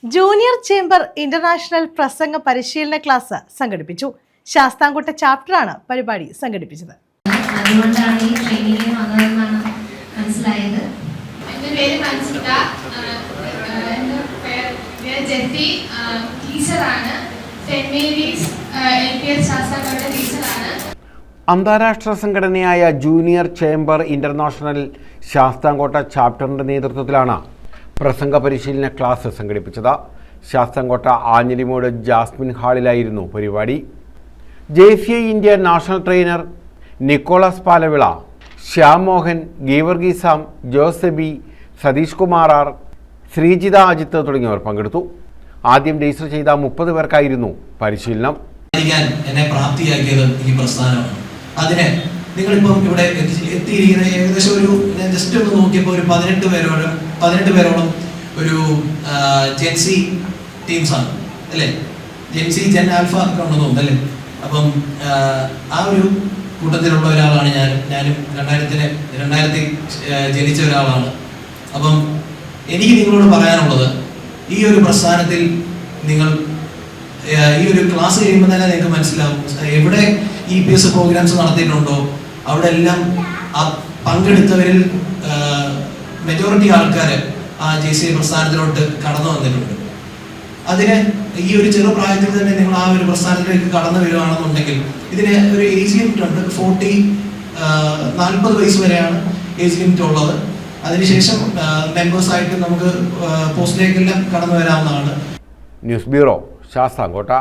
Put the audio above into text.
Junior chamber international പ്രസംഗ പരിശീലന class സംഘടിപ്പിച്ചു. ശാസ്താംകോട്ട ചാപ്റ്ററാണ് പരിപാടി സംഘടിപ്പിച്ചത്. അതുകൊണ്ടാണ് ഈ ട്രെയിനിങ്ങിന് വന്നതെന്നാണ് മനസ്സിലായത്. എൻ്റെ പേര് മൻസിക, ജെത്തി ടീച്ചറാണ്. സെന്റ് മേരീസ് LPS ശാസ്താംകോട്ട ടീച്ചറാണ്. അന്താരാഷ്ട്ര സംഘടനയായ ജൂനിയർ ചേംബർ ഇന്റർനാഷണൽ ശാസ്താംകോട്ട ചാപ്റ്ററിന്റെ നേതൃത്വത്തിലാണ് പ്രസംഗ പരിശീലന ക്ലാസ് സംഘടിപ്പിച്ചത്. ശാസ്താംകോട്ട ആഞ്ഞിലിമൂട് ജാസ്മിൻ ഹാളിലായിരുന്നു പരിപാടി. JCI India national trainer Nicholas Palavila, Shyam Mohan, ഗീവർഗീസാം, ജോസെബി, സതീഷ് കുമാർ ആർ, ശ്രീജിത അജിത്ത് തുടങ്ങിയവർ പങ്കെടുത്തു. ആദ്യം രജിസ്റ്റർ ചെയ്ത 30 പേർക്കായിരുന്നു പരിശീലനം. എന്നെ പ്രാപ്തിയാക്കിയത് ഈ പ്രസ്ഥാനമാണ്. അതിന് നിങ്ങളിപ്പം ഇവിടെ എത്തിയിരിക്കുന്ന ഏകദേശം ഒരു ജസ്റ്റ് ഒന്ന് നോക്കിയപ്പോൾ ഒരു 18 പേരോളം ഒരു ജെൻസി ടീംസാണ് അല്ലേ, ജെൻസി ജെൻ ആൽഫ ഒക്കെ ഉണ്ടെന്ന് തോന്നുന്നു അല്ലേ. അപ്പം ആ ഒരു കൂട്ടത്തിലുള്ള ഒരാളാണ് ഞാനും 2000 ജനിച്ച ഒരാളാണ്. അപ്പം എനിക്ക് നിങ്ങളോട് പറയാനുള്ളത്, ഈ ഒരു പ്രസ്ഥാനത്തിൽ നിങ്ങൾ ഈ ഒരു ക്ലാസ് കഴിയുമ്പോൾ തന്നെ നിങ്ങൾക്ക് മനസ്സിലാവും എവിടെ EPS പ്രോഗ്രാംസ് നടത്തിയിട്ടുണ്ടോ അവിടെ എല്ലാം പങ്കെടുത്തവരിൽ മെജോറിറ്റി ആൾക്കാർ ആ JCI പ്രസ്ഥാനത്തിലോട്ട് കടന്നു വന്നിട്ടുണ്ട്. അതിന് ഈ ഒരു ചെറുപ്രായത്തിൽ തന്നെ നിങ്ങൾ ആ ഒരു പ്രസ്ഥാനത്തിലേക്ക് കടന്നു വരികയാണെന്നുണ്ടെങ്കിൽ ഇതിന് ഒരു ഏജ് ലിമിറ്റ് ഉണ്ട്. 40 വയസ്സ് വരെയാണ് ഏജ് ലിമിറ്റ് ഉള്ളത്. അതിനുശേഷം മെമ്പേഴ്സായിട്ട് നമുക്ക് പോസ്റ്റിലേക്കെല്ലാം കടന്നു വരാവുന്നതാണ്. News bureau, Sasthamkotta.